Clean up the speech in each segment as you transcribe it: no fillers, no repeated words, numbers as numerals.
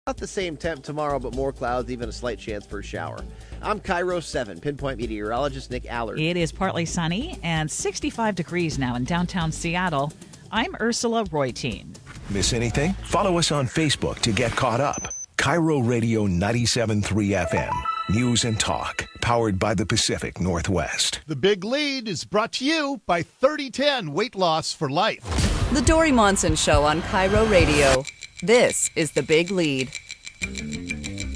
About the same temp tomorrow, but more clouds, even a slight chance for a shower. I'm KIRO 7, pinpoint meteorologist Nick Allard. It is partly sunny and 65 degrees now in downtown Seattle. I'm Ursula Royteen. Miss anything? Follow us on Facebook to get caught up. KIRO Radio 97.3 FM. News and talk. Powered by the Pacific Northwest. The Big Lead is brought to you by 3010 Weight Loss for Life. The Dori Monson Show on KIRO Radio. This is The Big Lead.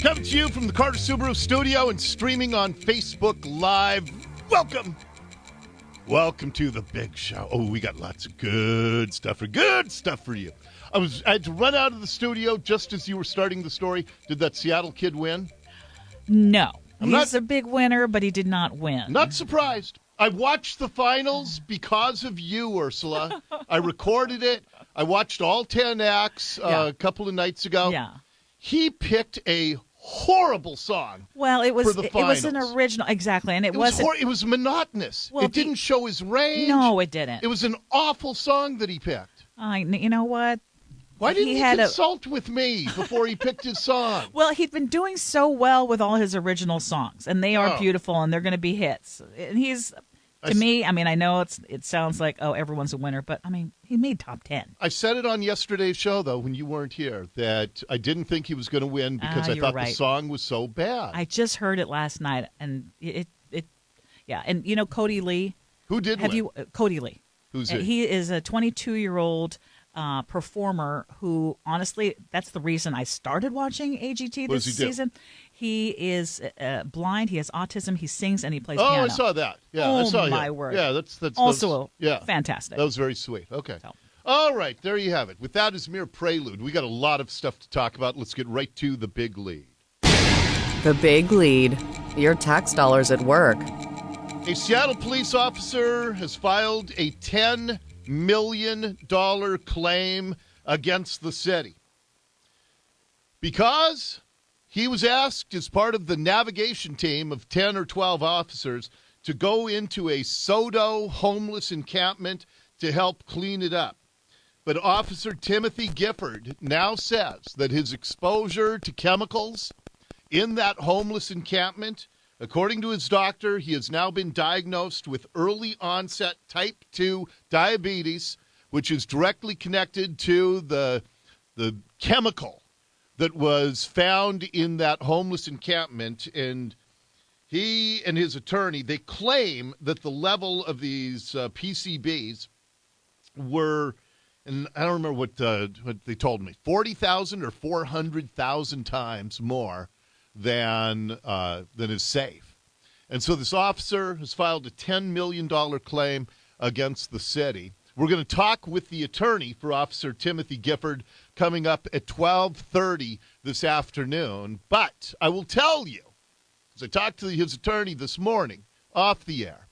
Coming to you from the Carter Subaru studio and streaming on Facebook Live. Welcome. Welcome to The Big Show. Oh, we got lots of good stuff for you. I had to run out of the studio just as you were starting the story. Did that Seattle kid win? No. He's a big winner, but he did not win. Not surprised. I watched the finals because of you, Ursula. I recorded it. I watched all 10 acts a couple of nights ago. Yeah. He picked a horrible song. Well, it was an finals. Original, exactly, and it was monotonous. Well, it didn't show his range. No, it didn't. It was an awful song that he picked. You know what? Why didn't he consult with me before he picked his song? Well, he'd been doing so well with all his original songs, and they are beautiful, and they're going to be hits. And he's, to me, I mean, I know it sounds like, oh, everyone's a winner, but, I mean, he made top 10. I said it on yesterday's show, though, when you weren't here, that I didn't think he was going to win because I thought the song was so bad. I just heard it last night, and yeah. And, you know, Cody Lee. Who did win? Cody Lee. Who's he? He is a 22-year-old performer who, honestly, that's the reason I started watching AGT this season. He is blind. He has autism. He sings and he plays piano. Oh, I saw that. Yeah, I saw him. My word. Yeah, that's also fantastic. That was very sweet. Okay. All right, there you have it. With that as mere prelude, we got a lot of stuff to talk about. Let's get right to the big lead. The Big Lead. Your tax dollars at work. A Seattle police officer has filed a $10 million claim against the city because he was asked as part of the navigation team of 10 or 12 officers to go into a Sodo homeless encampment to help clean it up. But Officer Timothy Gifford now says that his exposure to chemicals in that homeless encampment, according to his doctor, he has now been diagnosed with early onset type 2 diabetes, which is directly connected to the chemical that was found in that homeless encampment. And he and his attorney, they claim that the level of these PCBs were, and I don't remember what they told me, 40,000 or 400,000 times more than is safe. And so this officer has filed a $10 million claim against the city. We're going to talk with the attorney for Officer Timothy Gifford coming up at 12:30 this afternoon. But I will tell you, as I talked to his attorney this morning off the air,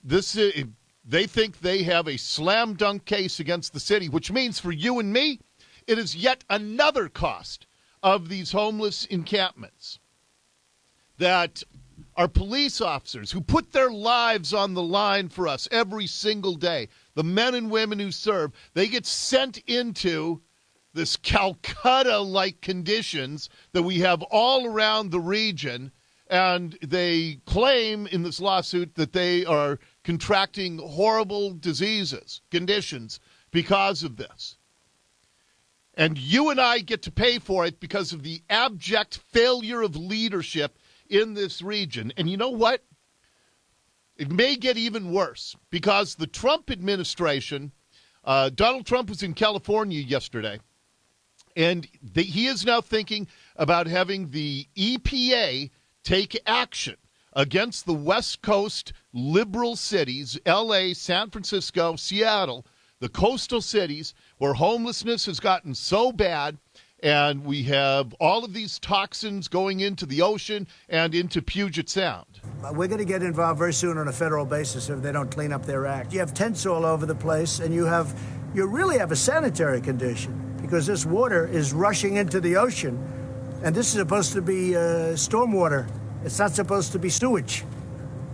they think they have a slam dunk case against the city, which means for you and me, it is yet another cost of these homeless encampments that our police officers who put their lives on the line for us every single day, the men and women who serve, they get sent into this Calcutta-like conditions that we have all around the region, and they claim in this lawsuit that they are contracting horrible conditions because of this. And you and I get to pay for it because of the abject failure of leadership in this region. And you know what? It may get even worse because the Trump administration, Donald Trump was in California yesterday, and he is now thinking about having the EPA take action against the West Coast liberal cities, L.A., San Francisco, Seattle, the coastal cities where homelessness has gotten so bad, and we have all of these toxins going into the ocean and into Puget Sound. We're going to get involved very soon on a federal basis if they don't clean up their act. You have tents all over the place, and you really have a sanitary condition because this water is rushing into the ocean, and this is supposed to be stormwater. It's not supposed to be sewage,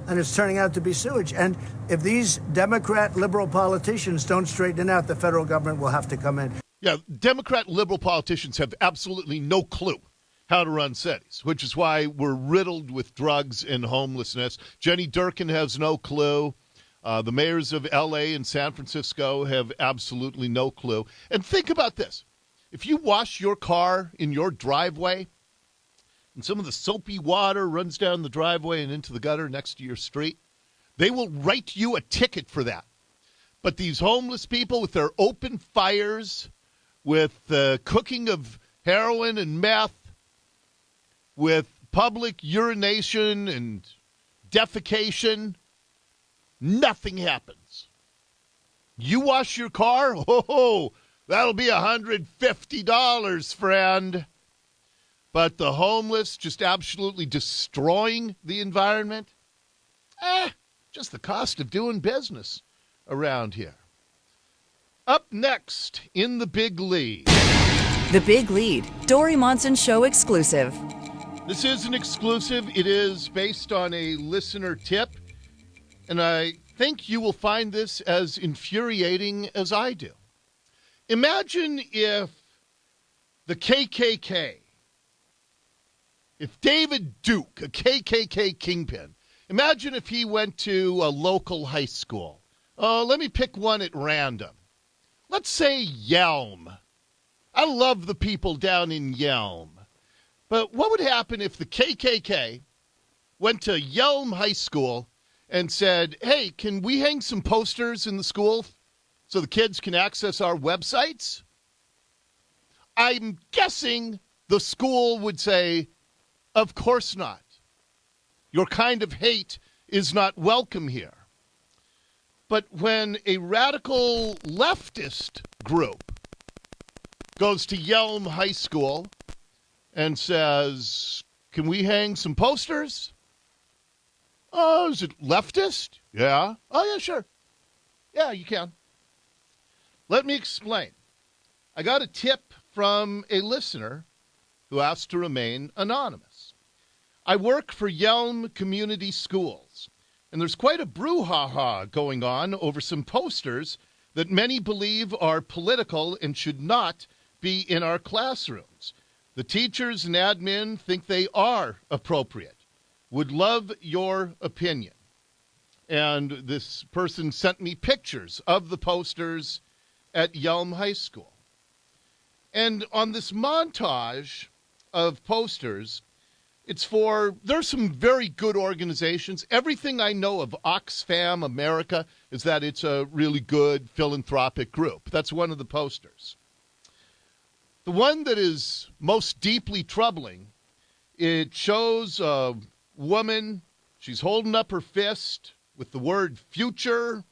and it's turning out to be sewage. And if these Democrat liberal politicians don't straighten it out, the federal government will have to come in. Yeah, Democrat liberal politicians have absolutely no clue how to run cities, which is why we're riddled with drugs and homelessness. Jenny Durkin has no clue. The mayors of L.A. and San Francisco have absolutely no clue. And think about this. If you wash your car in your driveway and some of the soapy water runs down the driveway and into the gutter next to your street, they will write you a ticket for that. But these homeless people with their open fires, with the cooking of heroin and meth, with public urination and defecation, nothing happens. You wash your car? Oh, that'll be $150, friend. But the homeless just absolutely destroying the environment? Just the cost of doing business around here. Up next in the Big Lead. The Big Lead, Dori Monson Show exclusive. This is an exclusive. It is based on a listener tip, and I think you will find this as infuriating as I do. Imagine if the KKK, if David Duke, a KKK kingpin, imagine if he went to a local high school. Let me pick one at random. Let's say Yelm. I love the people down in Yelm. But what would happen if the KKK went to Yelm High School and said, hey, can we hang some posters in the school so the kids can access our websites? I'm guessing the school would say, of course not. Your kind of hate is not welcome here. But when a radical leftist group goes to Yelm High School and says, can we hang some posters? Oh, is it leftist? Yeah. Oh, yeah, sure. Yeah, you can. Let me explain. I got a tip from a listener who asked to remain anonymous. I work for Yelm Community Schools, and there's quite a brouhaha going on over some posters that many believe are political and should not be in our classrooms. The teachers and admin think they are appropriate. Would love your opinion. And this person sent me pictures of the posters at Yelm High School. And on this montage of posters, there's some very good organizations. Everything I know of Oxfam America is that it's a really good philanthropic group. That's one of the posters. The one that is most deeply troubling, it shows a woman, she's holding up her fist with the word future,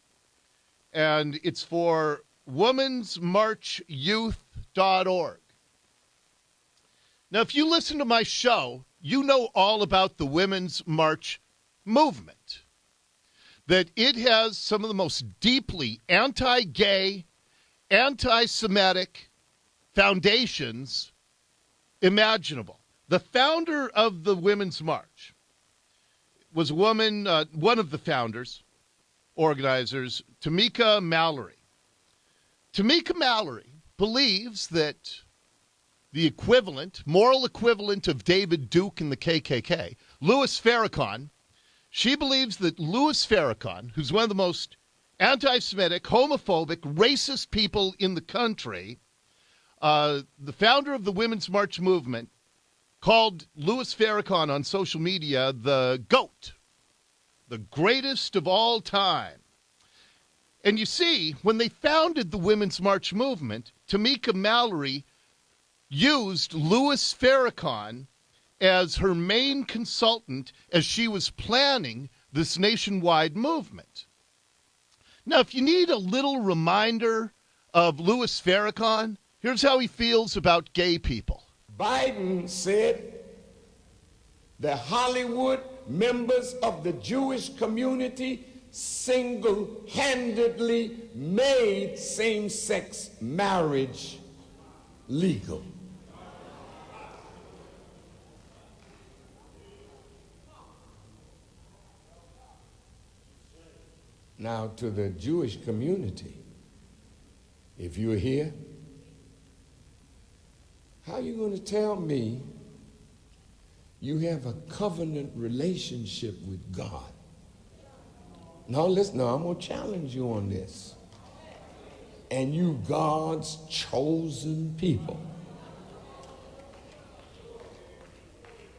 and it's for womensmarchyouth.org. Now, if you listen to my show, you know all about the Women's March movement, that it has some of the most deeply anti-gay, anti-Semitic foundations imaginable. The founder of the Women's March was a woman, one of the founders, organizers, Tamika Mallory. Tamika Mallory believes that the moral equivalent of David Duke and the KKK, Louis Farrakhan, she believes that Louis Farrakhan, who's one of the most anti-Semitic, homophobic, racist people in the country, the founder of the Women's March movement, called Louis Farrakhan on social media the GOAT, the greatest of all time. And you see, when they founded the Women's March movement, Tamika Mallory used Louis Farrakhan as her main consultant as she was planning this nationwide movement. Now, if you need a little reminder of Louis Farrakhan, here's how he feels about gay people. Biden said the Hollywood members of the Jewish community single-handedly made same-sex marriage legal. Now, to the Jewish community, if you're here How are you going to tell me you have a covenant relationship with God? Now listen, I'm going to challenge you on this. And you God's chosen people.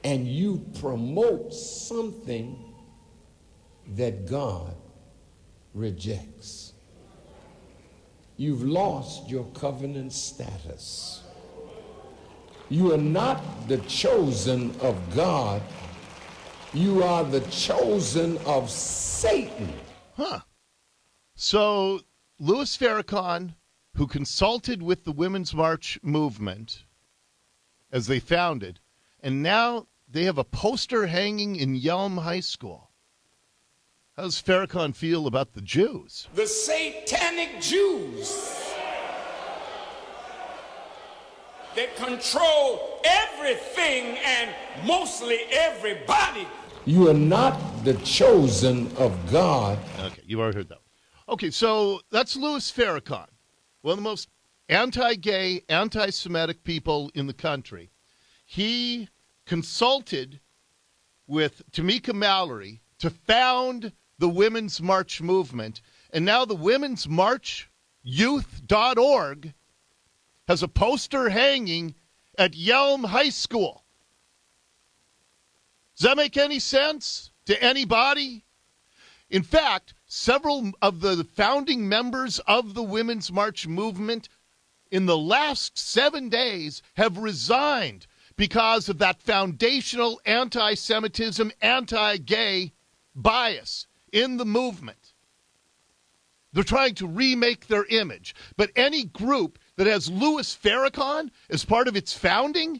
And you promote something that God rejects. You've lost your covenant status. You are not the chosen of God. You are the chosen of Satan. Huh. So Louis Farrakhan, who consulted with the Women's March movement as they founded, and now they have a poster hanging in Yelm High School. How does Farrakhan feel about the Jews? The satanic Jews that control everything and mostly everybody. You are not the chosen of God. Okay, you've already heard that. Okay, so that's Louis Farrakhan, one of the most anti-gay, anti-Semitic people in the country. He consulted with Tamika Mallory to found the Women's March movement, and now the Women's March Youth.org has a poster hanging at Yelm High School. Does that make any sense to anybody? In fact, several of the founding members of the Women's March movement in the last 7 days have resigned because of that foundational anti-Semitism, anti-gay bias in the movement. They're trying to remake their image. But any group that has Louis Farrakhan as part of its founding,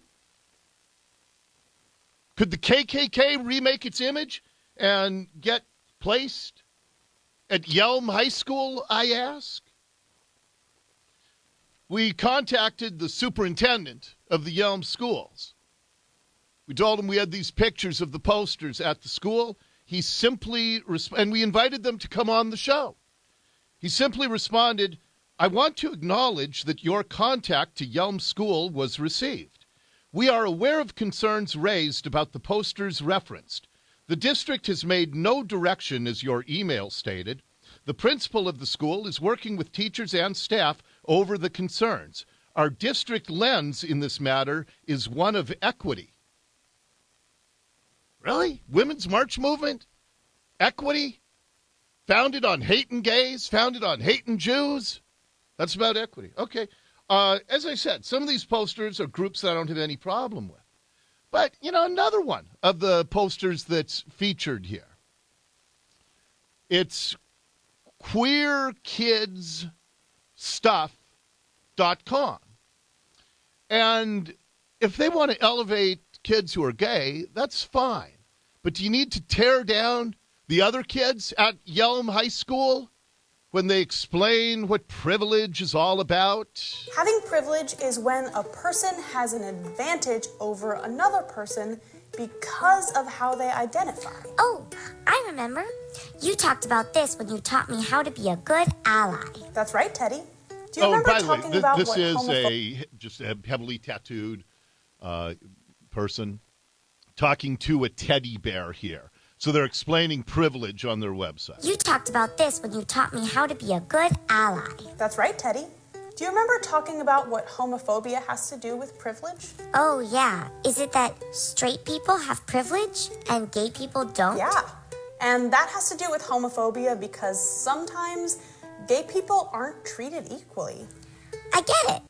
could the KKK remake its image and get placed at Yelm High School, I ask? We contacted the superintendent of the Yelm schools. We told him we had these pictures of the posters at the school. He simply, and we invited them to come on the show. He simply responded, "I want to acknowledge that your contact to Yelm School was received. We are aware of concerns raised about the posters referenced. The district has made no direction, as your email stated. The principal of the school is working with teachers and staff over the concerns. Our district lens in this matter is one of equity." Really? Women's March movement? Equity? Founded on hating gays? Founded on hating Jews? That's about equity. Okay. As I said, some of these posters are groups that I don't have any problem with. But, another one of the posters that's featured here. It's queerkidsstuff.com. And if they want to elevate kids who are gay, that's fine. But do you need to tear down the other kids at Yelm High School when they explain what privilege is all about? Having privilege is when a person has an advantage over another person because of how they identify. Oh, I remember. You talked about this when you taught me how to be a good ally. That's right, Teddy. Do you remember talking about this what is just a heavily tattooed person talking to a teddy bear here. So they're explaining privilege on their website. You talked about this when you taught me how to be a good ally. That's right, Teddy. Do you remember talking about what homophobia has to do with privilege? Oh, yeah. Is it that straight people have privilege and gay people don't? Yeah. And that has to do with homophobia because sometimes gay people aren't treated equally. I get it.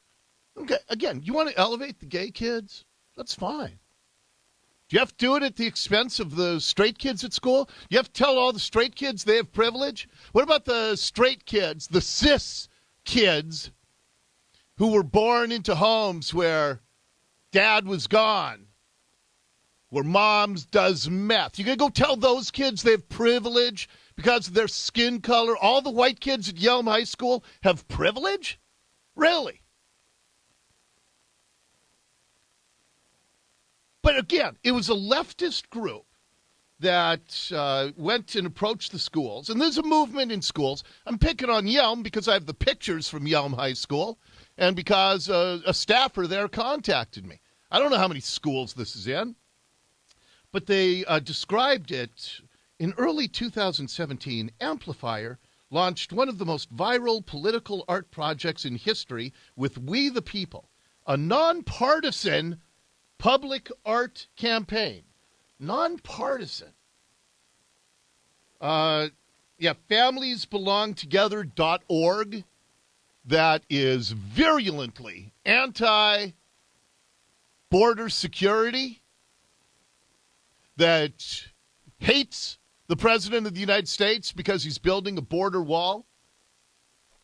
Okay, again, you want to elevate the gay kids? That's fine. Do you have to do it at the expense of the straight kids at school? You have to tell all the straight kids they have privilege? What about the straight kids, the cis kids, who were born into homes where dad was gone, where moms does meth? You going to go tell those kids they have privilege because of their skin color? All the white kids at Yelm High School have privilege? Really? But again, it was a leftist group that went and approached the schools. And there's a movement in schools. I'm picking on Yelm because I have the pictures from Yelm High School. and because a staffer there contacted me. I don't know how many schools this is in, but they described it in early 2017. Amplifier launched one of the most viral political art projects in history with We the People, a nonpartisan public art campaign. Nonpartisan. FamiliesBelongTogether.org, that is virulently anti-border security, that hates the President of the United States because he's building a border wall.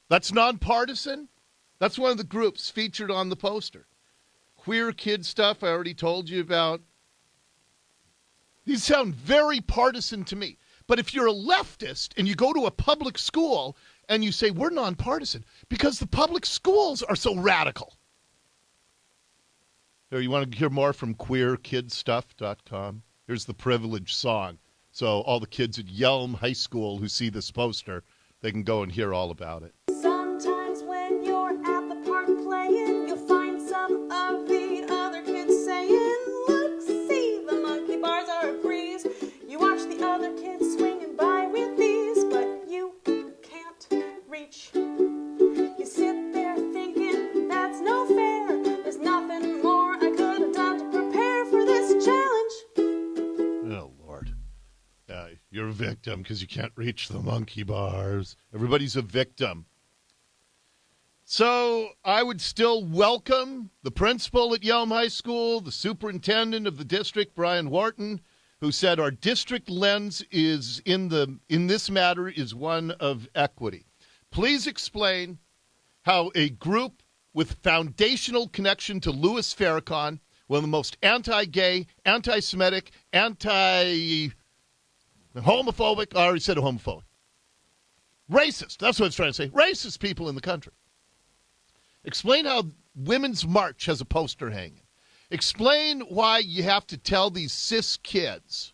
That's nonpartisan. That's one of the groups featured on the poster. Queer kid stuff I already told you about. These sound very partisan to me. But if you're a leftist and you go to a public school and you say, we're nonpartisan, because the public schools are so radical. Here, you want to hear more from queerkidstuff.com? Here's the Privilege song. So all the kids at Yelm High School who see this poster, they can go and hear all about it. Sometimes when you're at the park playing, you'll find some of the other kids saying, look, see, the monkey bars are a breeze. You watch the other kids swinging by with these, but you can't reach. You sit there thinking, that's no fair. There's nothing more I could have done to prepare for this challenge. Oh, Lord. You're a victim because you can't reach the monkey bars. Everybody's a victim. So I would still welcome the principal at Yelm High School, the superintendent of the district, Brian Wharton, who said our district lens is in this matter is one of equity. Please explain how a group with foundational connection to Louis Farrakhan, one of the most anti-gay, anti-Semitic, homophobic, I already said homophobic, racist, that's what I was trying to say, racist people in the country. Explain how Women's March has a poster hanging. Explain why you have to tell these cis kids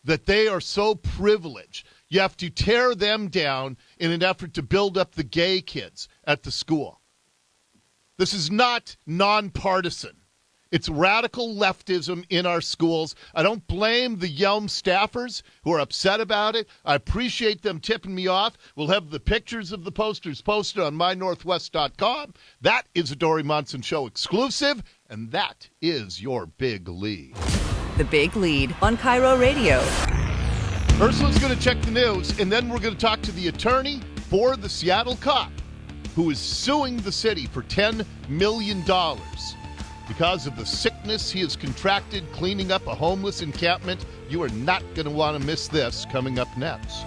that they are so privileged. You have to tear them down in an effort to build up the gay kids at the school. This is not nonpartisan. It's radical leftism in our schools. I don't blame the Yelm staffers who are upset about it. I appreciate them tipping me off. We'll have the pictures of the posters posted on mynorthwest.com. That is a Dori Monson Show exclusive, and that is your Big Lead. The Big Lead on KIRO Radio. Ursula's going to check the news, and then we're going to talk to the attorney for the Seattle cop who is suing the city for $10 million. Because of the sickness he has contracted cleaning up a homeless encampment. You are not going to want to miss this coming up next.